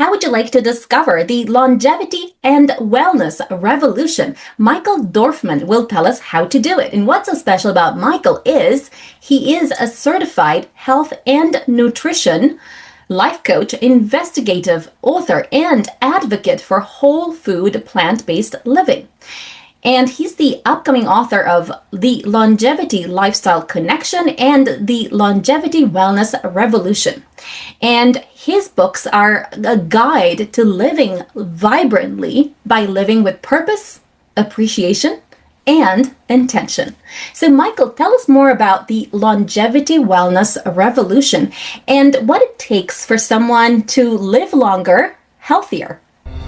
How would you like to discover the longevity and wellness revolution? Michael Dorfman will tell us how to do it. And what's so special about Michael is he is a certified health and nutrition life coach, investigative author, and advocate for whole food, plant-based living. And he's the upcoming author of The Longevity Lifestyle Connection and The Longevity Wellness Revolution. And his books are a guide to living vibrantly by living with purpose, appreciation, and intention. So Michael, tell us more about the longevity wellness revolution and what it takes for someone to live longer, healthier.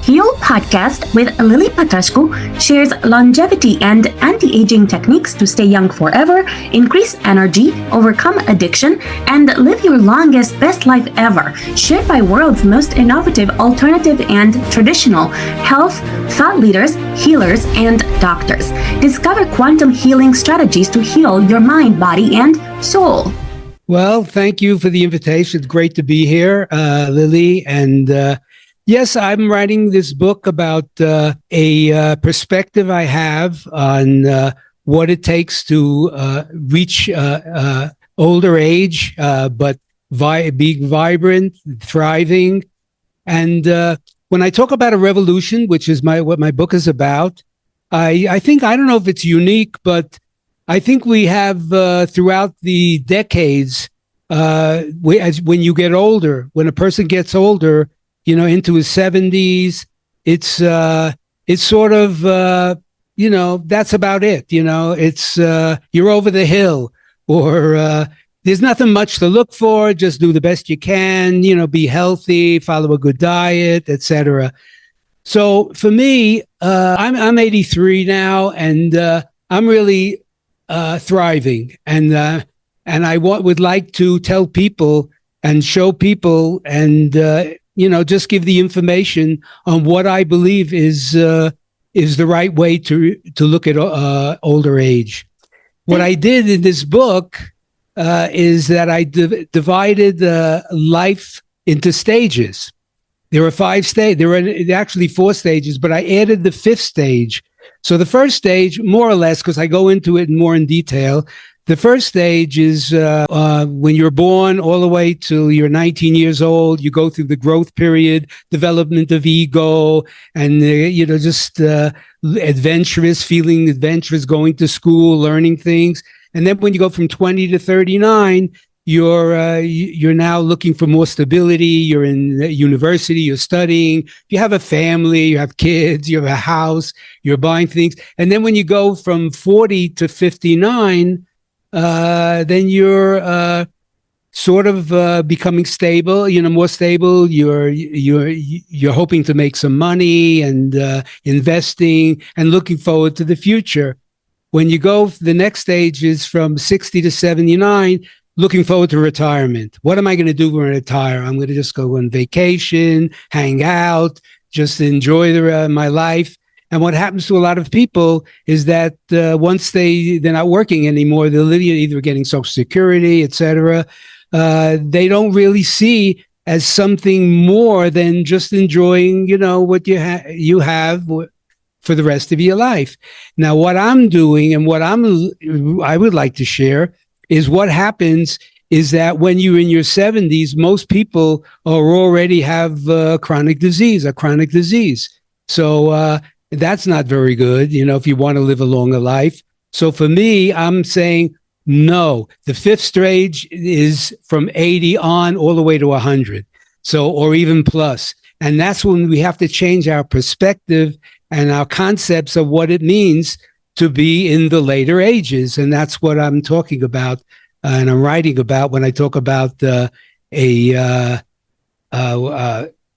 Heal Podcast with Lily Patrascu shares longevity and anti-aging techniques to stay young forever, increase energy, overcome addiction, and live your longest, best life ever. Shared by world's most innovative, alternative, and traditional health thought leaders, healers, and doctors. Discover quantum healing strategies to heal your mind, body, and soul. Well, thank you for the invitation. It's great to be here, Lily, and yes, I'm writing this book about a perspective I have on what it takes to reach older age, but being vibrant, thriving. And when I talk about a revolution, which is what my book is about, I think, I don't know if it's unique, but I think we have throughout the decades, when you get older, when a person gets older, into his 70s, it's sort of, that's about it. It's, you're over the hill, or there's nothing much to look for. Just do the best you can, be healthy, follow a good diet, etc. So for me, I'm 83 now, and I'm really thriving. And I would like to tell people and show people and, just give the information on what I believe is the right way to look at older age. What I did in this book is that I divided life into stages. There were 5 stages. There were actually 4 stages, but I added the 5th stage. So the first stage, more or less, because I go into it more in detail, the first stage is when you're born all the way till you're 19 years old. You go through the growth period, development of ego, and just adventurous, feeling adventurous, going to school, learning things. And then when you go from 20 to 39, you're now looking for more stability. You're in university, you're studying, you have a family, you have kids, you have a house, you're buying things. And then when you go from 40 to 59, then you're sort of becoming stable, more stable. You're hoping to make some money and investing and looking forward to the future. When you go, the next stage is from 60 to 79, looking forward to retirement. What am I going to do when I retire? I'm going to just go on vacation, hang out, just enjoy my life. And what happens to a lot of people is that once they're not working anymore, they're either getting Social Security, etc. They don't really see as something more than just enjoying, what you have for the rest of your life. Now, what I'm doing and what I would like to share is what happens is that when you're in your 70s, most people already have chronic disease. So that's not very good, if you want to live a longer life. So for me, I'm saying, no, the 5th stage is from 80 on all the way to 100. So, or even plus. And that's when we have to change our perspective and our concepts of what it means to be in the later ages. And that's what I'm talking about. And I'm writing about when I talk about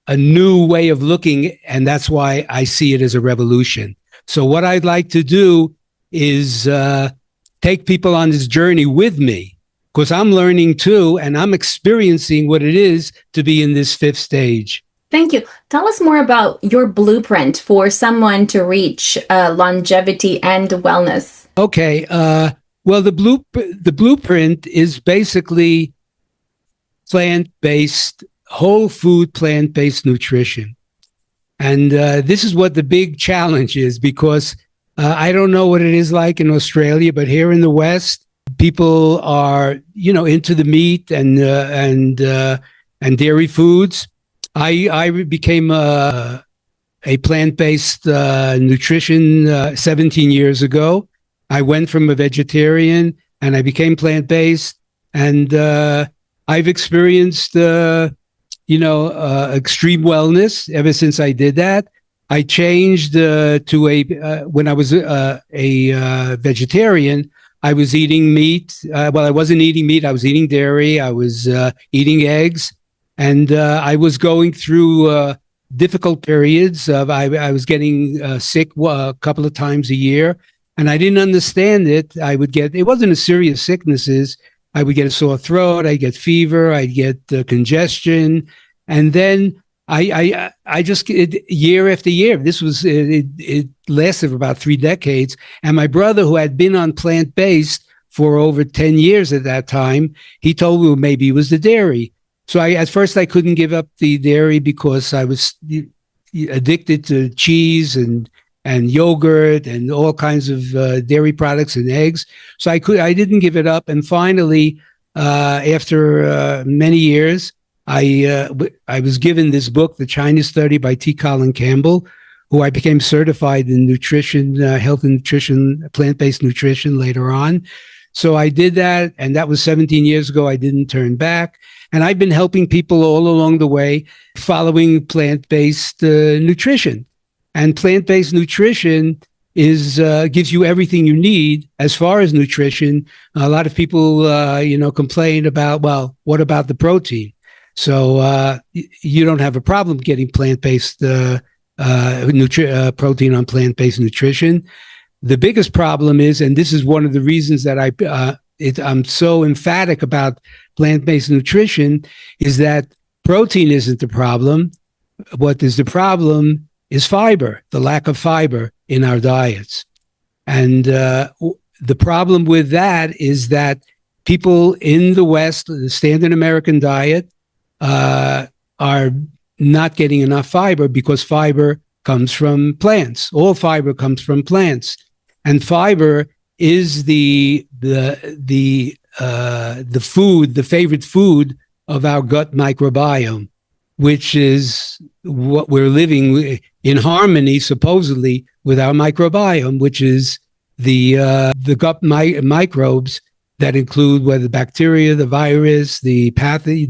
a new way of looking, and that's why I see it as a revolution. So what I'd like to do is take people on this journey with me, because I'm learning too, and I'm experiencing what it is to be in this 5th stage. Thank you. Tell us more about your blueprint for someone to reach longevity and wellness. Okay. Well, the blueprint is basically plant-based whole food, plant-based nutrition. And this is what the big challenge is, because I don't know what it is like in Australia, but here in the West, people are, into the meat and dairy foods. I became a plant-based nutrition 17 years ago. I went from a vegetarian and I became plant-based, and I've experienced, extreme wellness ever since I did that. I changed to when I was a vegetarian, I was eating meat. I wasn't eating meat. I was eating dairy. I was eating eggs. And I was going through difficult periods. I was getting sick a couple of times a year, and I didn't understand it. It wasn't a serious sicknesses. I would get a sore throat. I'd get fever. I'd get congestion. And then I just, year after year, it lasted for about 3 decades. And my brother, who had been on plant-based for over 10 years at that time, he told me maybe it was the dairy. So at first I couldn't give up the dairy because I was addicted to cheese and yogurt and all kinds of dairy products and eggs. So I didn't give it up. And finally, after many years, I was given this book, The China Study by T. Colin Campbell, who I became certified in nutrition, health and nutrition, plant-based nutrition later on. So I did that, and that was 17 years ago. I didn't turn back. And I've been helping people all along the way following plant-based nutrition. And plant-based nutrition gives you everything you need as far as nutrition. A lot of people, complain about, well, what about the protein? So you don't have a problem getting plant-based protein on plant-based nutrition. The biggest problem is, and this is one of the reasons that I'm so emphatic about plant-based nutrition, is that protein isn't the problem. What is the problem is fiber, the lack of fiber in our diets. And the problem with that is that people in the West, the standard American diet, are not getting enough fiber, because fiber comes from plants. All fiber comes from plants. And fiber is the food, the favorite food of our gut microbiome, which is what we're living in harmony, supposedly, with our microbiome, which is the gut microbes that include whether bacteria, the virus, the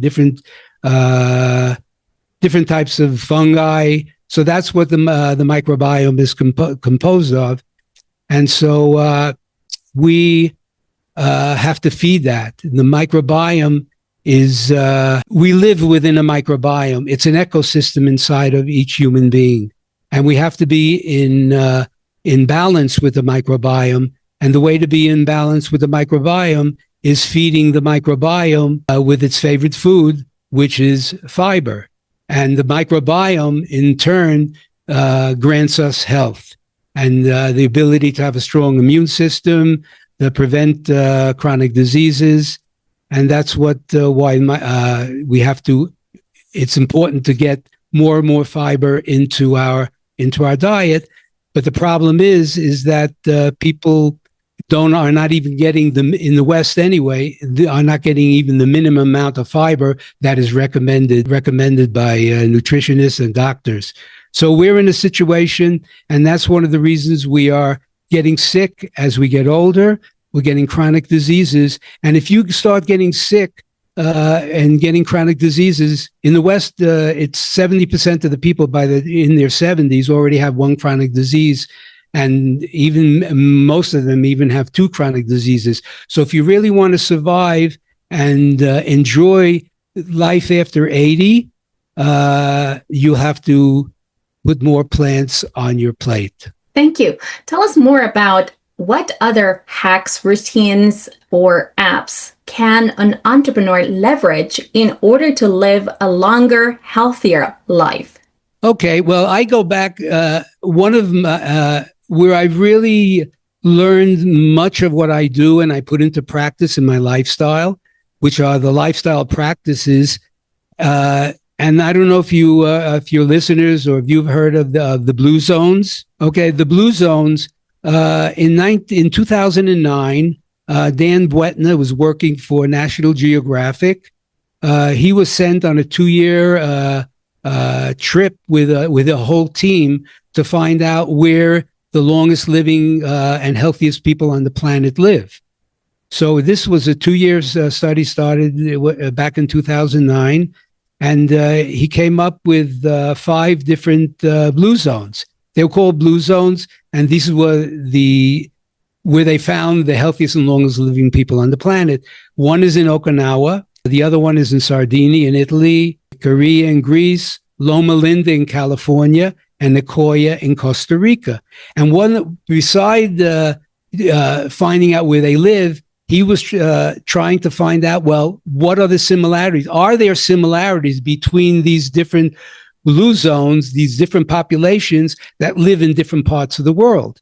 different types of fungi. So that's what the microbiome is composed of. And so we have to feed that. The microbiome is, we live within a microbiome. It's an ecosystem inside of each human being. And we have to be in balance with the microbiome. And the way to be in balance with the microbiome is feeding the microbiome with its favorite food, which is fiber. And the microbiome, in turn, grants us health and the ability to have a strong immune system, to prevent chronic diseases. And that's why we have to, it's important to get more and more fiber into our diet. But the problem is that people are not even getting them in the West anyway, are not getting even the minimum amount of fiber that is recommended by nutritionists and doctors. So we're in a situation, and that's one of the reasons we are getting sick as we get older. We're getting chronic diseases. And if you start getting sick and getting chronic diseases, in the West, it's 70% of the people in their 70s already have one chronic disease. And even most of them even have 2 chronic diseases. So if you really want to survive and enjoy life after 80, you have to put more plants on your plate. Thank you. Tell us more about what other hacks, routines, or apps can an entrepreneur leverage in order to live a longer, healthier life? Okay, well, I go back, one of my, where I've really learned much of what I do and I put into practice in my lifestyle, which are the lifestyle practices, And I don't know if your listeners or if you've heard of the blue zones. Okay, the blue zones in 2009, Dan Buettner was working for National Geographic. He was sent on a 2-year trip with a whole team to find out where the longest living and healthiest people on the planet live. So this was a 2-year study started back in 2009. And he came up with 5 different blue zones. They were called blue zones, and these were where they found the healthiest and longest living people on the planet. One is in Okinawa, the other one is in Sardinia in Italy, Korea in Greece, Loma Linda in California, and Nicoya in Costa Rica. And one beside finding out where they live, he was trying to find out, well, what are the similarities? Are there similarities between these different blue zones, these different populations that live in different parts of the world?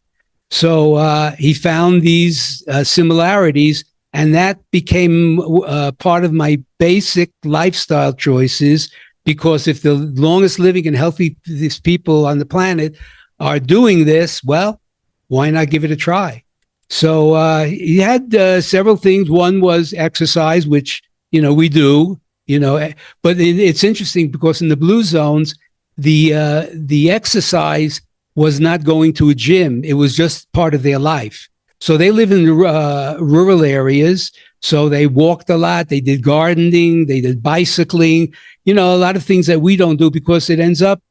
So he found these similarities, and that became part of my basic lifestyle choices, because if the longest living and healthiest people on the planet are doing this, well, why not give it a try? So he had several things. One was exercise, which, we do, but it's interesting because in the blue zones, the exercise was not going to a gym. It was just part of their life. So they live in rural areas. So they walked a lot. They did gardening. They did bicycling, a lot of things that we don't do, because it ends up,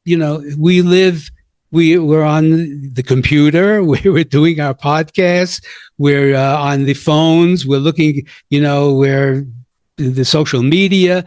we're on the computer, we're doing our podcasts, we're on the phones, we're looking, we're the social media,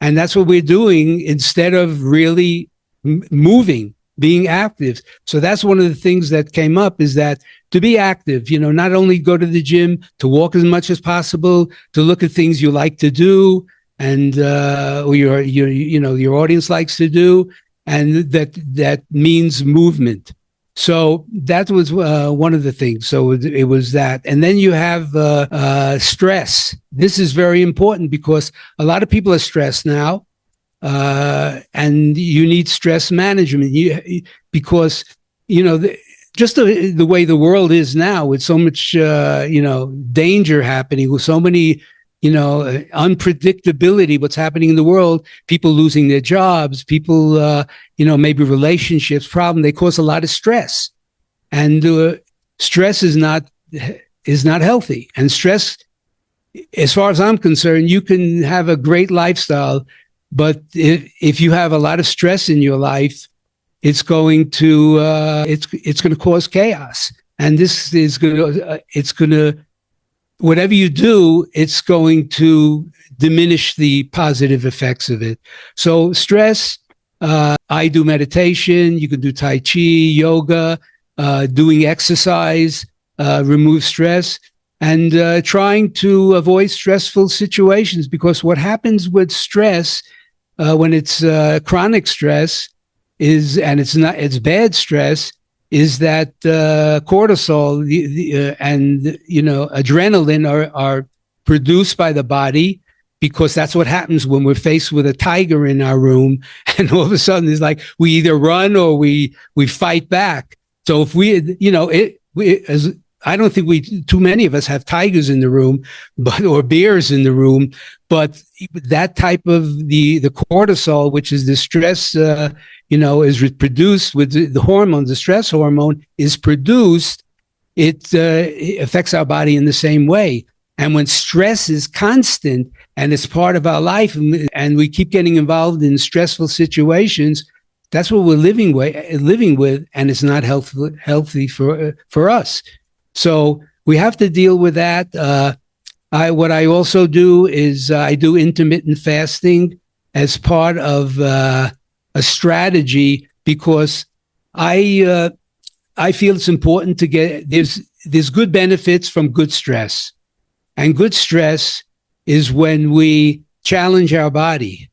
and that's what we're doing instead of really moving, being active. So that's one of the things that came up, is that to be active, not only go to the gym, to walk as much as possible, to look at things you like to do, and or your audience likes to do. And that means movement. So that was one of the things. So it was that. And then you have stress. This is very important, because a lot of people are stressed now, and you need stress management. Because just the way the world is now, with so much danger happening, with so many unpredictability, what's happening in the world, people losing their jobs, people, maybe relationships problem, they cause a lot of stress, and stress is not healthy. And stress, as far as I'm concerned, you can have a great lifestyle, but if you have a lot of stress in your life, it's going to cause chaos. And this is going to whatever you do, it's going to diminish the positive effects of it. So stress, I do meditation. You can do Tai Chi, yoga, doing exercise, remove stress, and trying to avoid stressful situations. Because what happens with stress, when it's chronic stress, it's bad stress, is that cortisol and adrenaline are produced by the body, because that's what happens when we're faced with a tiger in our room, and all of a sudden it's like we either run or we fight back. So if I don't think too many of us have tigers in the room, or bears in the room, but that type of the cortisol, which is the stress, is produced with the hormone, the stress hormone is produced. It affects our body in the same way. And when stress is constant and it's part of our life, and we keep getting involved in stressful situations, that's what we're living with, and it's not healthy for us. So we have to deal with that. What I also do is I do intermittent fasting as part of a strategy, because I feel it's important to get there's good benefits from good stress, and good stress is when we challenge our body,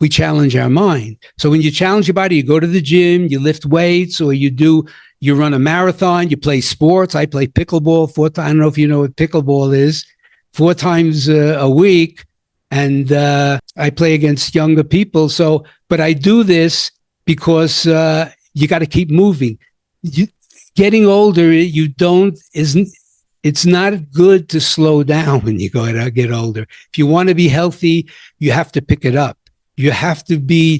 we challenge our mind. So when you challenge your body, you go to the gym, you lift weights, or you run a marathon, you play sports. I play pickleball 4 times. I don't know if you know what pickleball is. 4 times a week. and I play against younger people. So, but I do this because you got to keep moving. Getting older, it's not good to slow down when you get older. If you want to be healthy, you have to pick it up. You have to be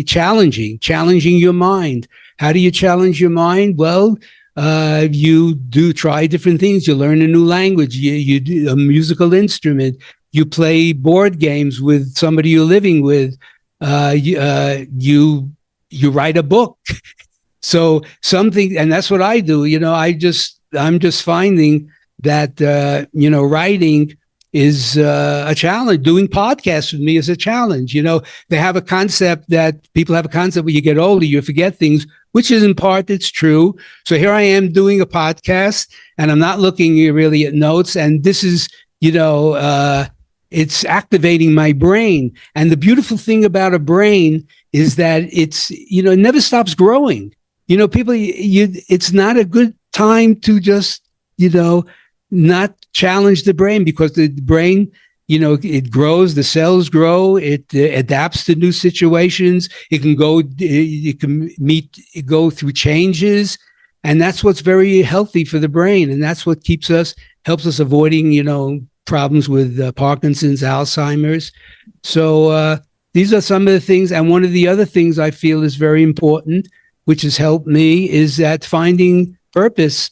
challenging your mind. How do you challenge your mind? Well, you do try different things. You learn a new language. You do a musical instrument. You play board games with somebody you're living with. You write a book. So something, and that's what I do. I'm just finding that writing is a challenge. Doing podcasts with me is a challenge. They have a concept that people have a concept when you get older, you forget things, which is in part, it's true. So here I am doing a podcast, and I'm not looking really at notes. And this is, it's activating my brain. And the beautiful thing about a brain is that it's, it never stops growing. People, it's not a good time to just, not challenge the brain, because the brain, it grows, the cells grow, it adapts to new situations. It can go through changes. And that's what's very healthy for the brain. And that's what helps us avoiding, problems with Parkinson's, Alzheimer's. So these are some of the things. And one of the other things I feel is very important, which has helped me, is that finding purpose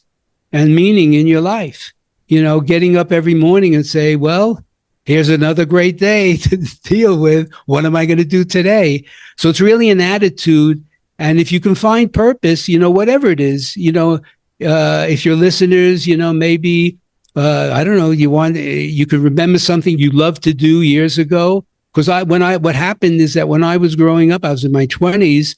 and meaning in your life. Getting up every morning and say, well, here's another great day to deal with. What am I going to do today? So it's really an attitude. And if you can find purpose, whatever it is, if your listeners, maybe, I don't know, you could remember something you loved to do years ago. Because what happened is that when I was growing up, I was in my 20s,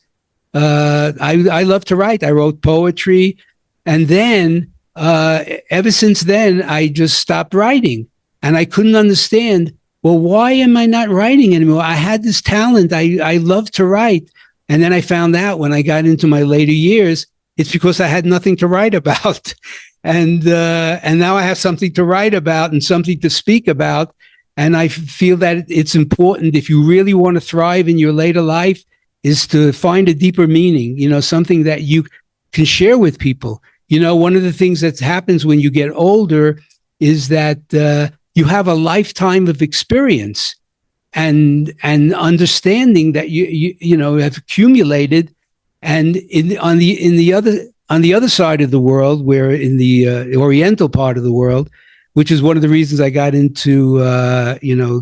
I loved to write. I wrote poetry. And then, ever since then, I just stopped writing. And I couldn't understand, well, why am I not writing anymore? I had this talent. I love to write. And then I found out when I got into my later years, it's because I had nothing to write about. And now I have something to write about and something to speak about. And I feel that it's important, if you really want to thrive in your later life, is to find a deeper meaning, something that you can share with people. One of the things that happens when you get older is that you have a lifetime of experience and understanding that you have accumulated. And on the other side of the world, where in the Oriental part of the world, which is one of the reasons I got into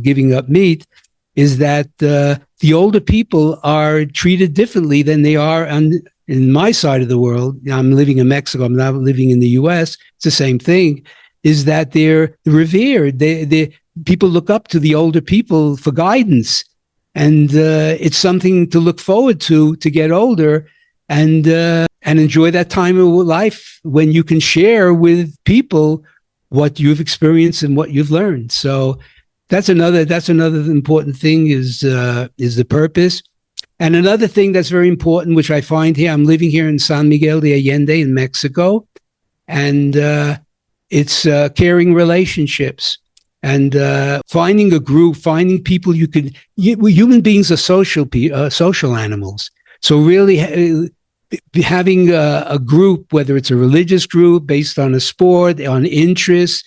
giving up meat, is that the older people are treated differently than they are in my side of the world. I'm living in Mexico. I'm not living in the U.S. It's the same thing. Is that they're revered? People look up to the older people for guidance, and it's something to look forward to get older and enjoy that time of life when you can share with people what you've experienced and what you've learned. So that's another important thing is the purpose. And another thing that's very important, which I find here, I'm living here in San Miguel de Allende in Mexico, and it's caring relationships and finding a group, finding people human beings are social animals. So really having a group, whether it's a religious group based on a sport, on interests,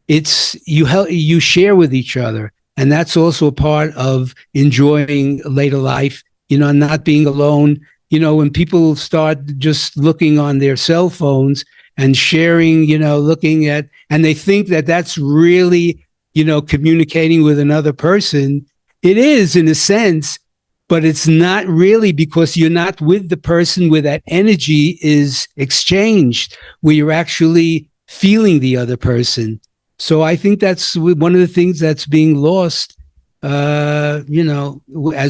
you share with each other. And that's also a part of enjoying later life, not being alone. When people start just looking on their cell phones and sharing, looking at, and they think that that's really, communicating with another person. It is in a sense, but it's not really, because you're not with the person where that energy is exchanged, where you're actually feeling the other person. So I think that's one of the things that's being lost, as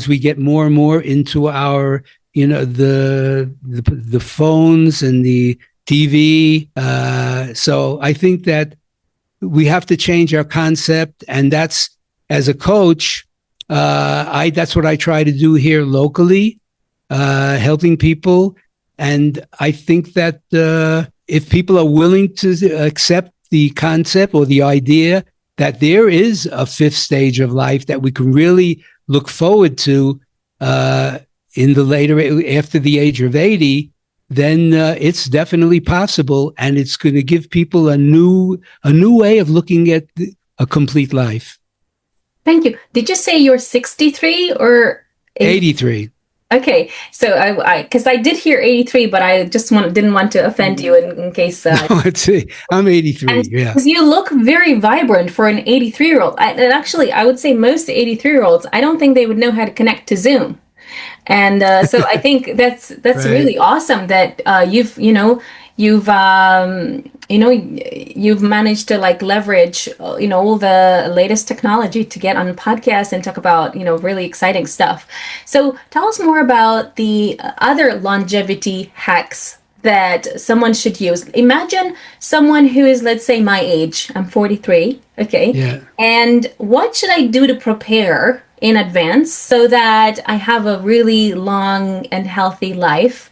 we get more and more into our, the phones and the TV. So I think that we have to change our concept, and that's, as a coach, that's what I try to do here locally, helping people. And I think that if people are willing to accept the concept or the idea that there is a fifth stage of life that we can really look forward to in the later, after the age of 80, then it's definitely possible, and it's going to give people a new way of looking at a complete life. Thank you. Did you say you're 63 or 83? Okay, so because I did hear 83, but I just didn't want to offend you in case. No, I'm 83. Yeah, because you look very vibrant for an 83-year-old. And actually, I would say most 83-year-olds, I don't think they would know how to connect to Zoom. And so I think that's Right. really awesome that you've managed to like leverage all the latest technology to get on podcasts and talk about really exciting stuff. So tell us more about the other longevity hacks that someone should use. Imagine someone who is, let's say, my age. I'm 43. Okay. Yeah. And what should I do to prepare in advance so that I have a really long and healthy life?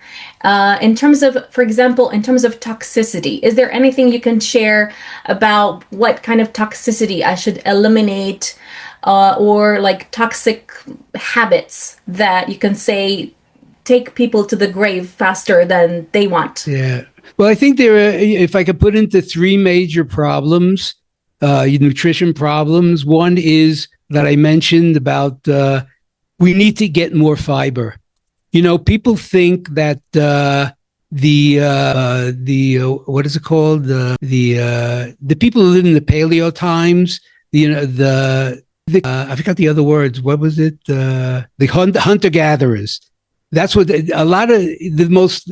In terms of, for example, in terms of toxicity, is there anything you can share about what kind of toxicity I should eliminate, or like toxic habits that you can say take people to the grave faster than they want? Yeah. Well, I think there are, if I could put into three major problems, nutrition problems. One is that I mentioned about we need to get more fiber. People think that the what is it called? The people who live in the paleo times, I forgot the other words. What was it? The hunter gatherers. That's what a lot of the most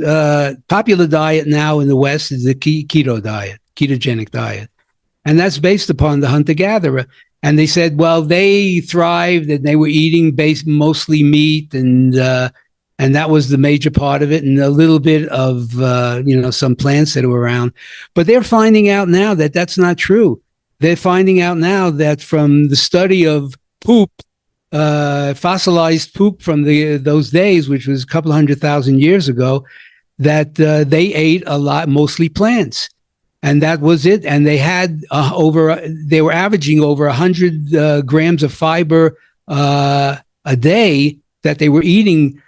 popular diet now in the West is the keto diet, ketogenic diet. And that's based upon the hunter-gatherer. And they said, well, they thrived and they were eating mostly meat, and that was the major part of it, and a little bit of, some plants that were around. But they're finding out now that that's not true. They're finding out now that from the study of poop, fossilized poop from those days, which was a couple 100,000 years ago, that they ate a lot, mostly plants. And that was it. And they had they were averaging over 100 grams of fiber a day that they were eating,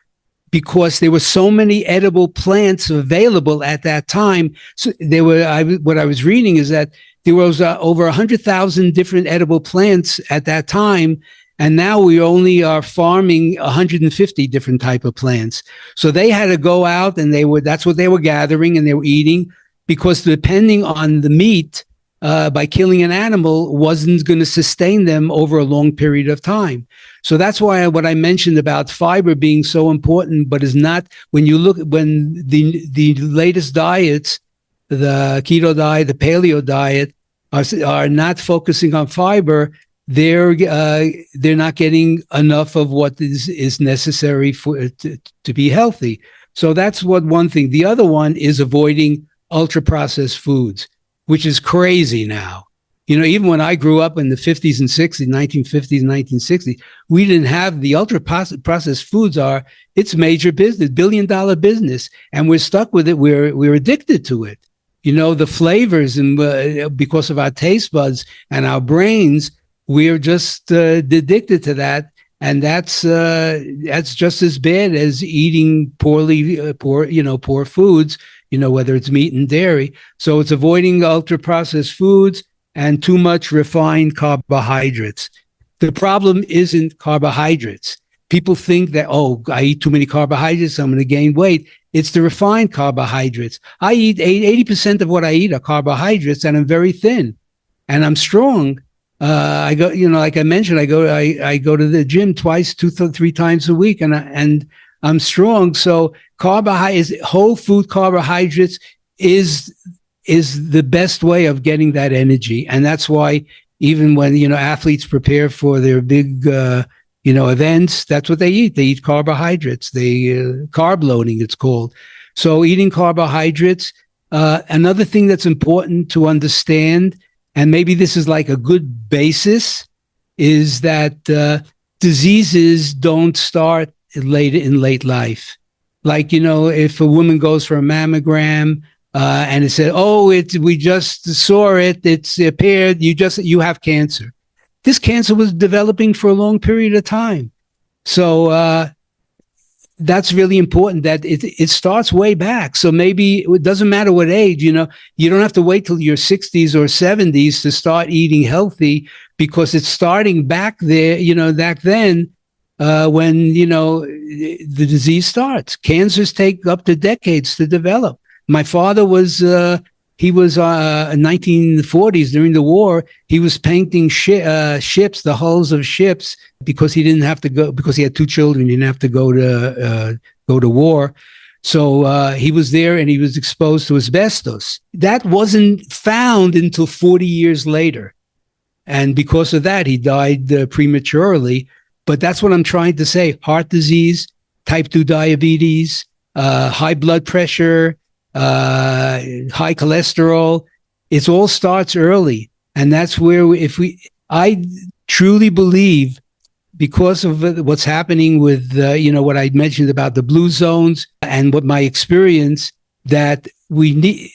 because there were so many edible plants available at that time. So what I was reading is that there was over 100,000 different edible plants at that time. And now we only are farming 150 different type of plants. So they had to go out, and that's what they were gathering and they were eating, because depending on the meat, by killing an animal, wasn't going to sustain them over a long period of time. So that's why what I mentioned about fiber being so important, but is not, when the latest diets, the keto diet, the paleo diet, are not focusing on fiber, they're not getting enough of what is necessary to be healthy. So that's one thing. The other one is avoiding ultra-processed foods, which is crazy now. Even when I grew up in the 50s and 60s, 1950s, 1960s, we didn't have the ultra-processed foods. It's major business, billion-dollar business, and we're stuck with it. We're addicted to it. The flavors, and because of our taste buds and our brains, we're just addicted to that. And that's just as bad as eating poor foods, whether it's meat and dairy. So it's avoiding ultra-processed foods and too much refined carbohydrates. The problem isn't carbohydrates. People think that, I eat too many carbohydrates, I'm going to gain weight. It's the refined carbohydrates. I eat 80% of what I eat are carbohydrates, and I'm very thin, and I'm strong. I go, like I mentioned, I go to the gym twice, 3 times a week, and I'm strong. So whole food carbohydrates is the best way of getting that energy. And that's why even when, athletes prepare for their big, events, that's what they eat. They eat carbohydrates. Carb loading, it's called. So eating carbohydrates. Another thing that's important to understand, and maybe this is like a good basis, is that diseases don't start in late life. Like, if a woman goes for a mammogram, and it said, "Oh, we just saw it. It's appeared. You have cancer." This cancer was developing for a long period of time. So that's really important that it starts way back. So maybe it doesn't matter what age, you don't have to wait till your 60s or 70s to start eating healthy, because it's starting back there, back then when, the disease starts. Cancers take up to decades to develop. My father was, in 1940s during the war, he was painting ships, the hulls of ships, because he didn't have to go, because he had two children. He didn't have to go to war. So he was there and he was exposed to asbestos. That wasn't found until 40 years later. And because of that, he died prematurely. But that's what I'm trying to say. Heart disease, type 2 diabetes, high blood pressure, high cholesterol, it all starts early. And that's where I truly believe, because of what's happening with, what I mentioned about the blue zones and what my experience, that we need,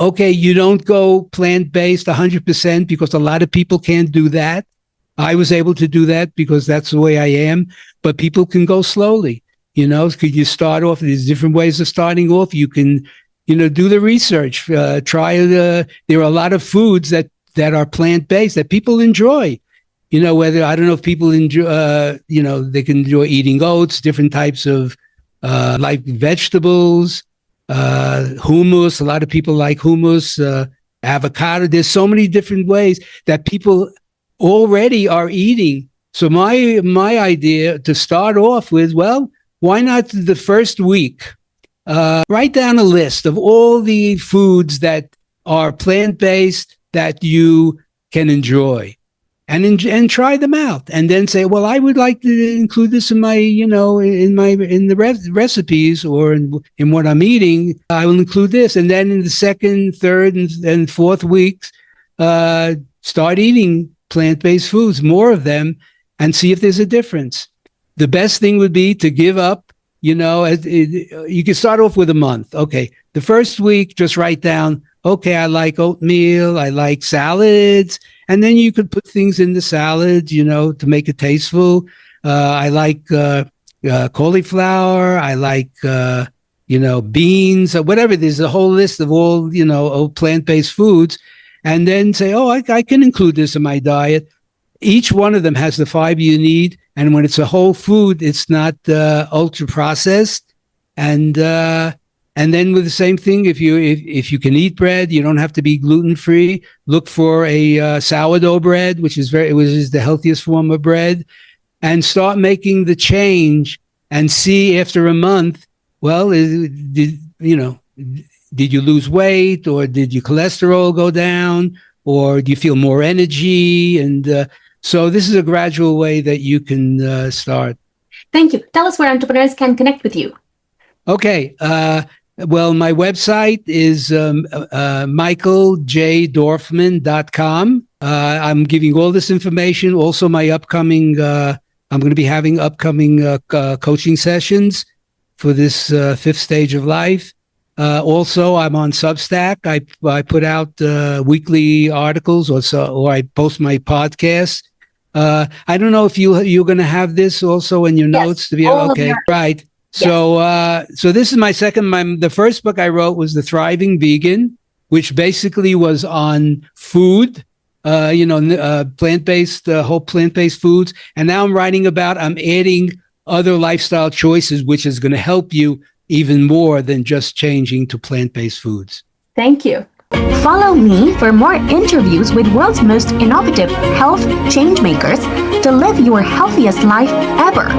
you don't go plant-based 100%, because a lot of people can't do that. I was able to do that because that's the way I am, but people can go slowly. Could you start off? There's different ways of starting off. You can, do the research, try there are a lot of foods that are plant-based that people enjoy. Whether, I don't know if people enjoy, they can enjoy eating oats, different types of, like vegetables, hummus. A lot of people like hummus, avocado. There's so many different ways that people already are eating. So my idea to start off with, well, why not the first week, write down a list of all the foods that are plant-based that you can enjoy, and try them out, and then say, well, I would like to include this in my, in the recipes, or in what I'm eating. I will include this. And then in the second, third, and fourth weeks, start eating plant-based foods, more of them, and see if there's a difference. The best thing would be to give up, you can start off with a month. Okay. The first week, just write down, okay, I like oatmeal, I like salads, and then you could put things in the salads, to make it tasteful. I like cauliflower, I like, beans, or whatever. There's a whole list of all, plant-based foods, and then say, oh, I can include this in my diet. Each one of them has the fiber you need. And when it's a whole food, it's not ultra processed. And then with the same thing, if you can eat bread, you don't have to be gluten free. Look for a sourdough bread, which is the healthiest form of bread, and start making the change. And see after a month, well, did you lose weight, or did your cholesterol go down, or do you feel more energy? And so this is a gradual way that you can start. Thank you. Tell us where entrepreneurs can connect with you. Okay. Well, my website is michaeljdorfman.com. I'm giving all this information. Also, my upcoming, I'm going to be having upcoming coaching sessions for this fifth stage of life. Also, I'm on Substack. I put out weekly articles, or I post my podcast. I don't know if you're going to have this also in your notes to be okay, right? Yes. So this is my second. The first book I wrote was The Thriving Vegan, which basically was on food, plant-based, whole plant-based foods. And now I'm adding other lifestyle choices, which is going to help you even more than just changing to plant-based foods. Thank you. Follow me for more interviews with world's most innovative health change makers to live your healthiest life ever.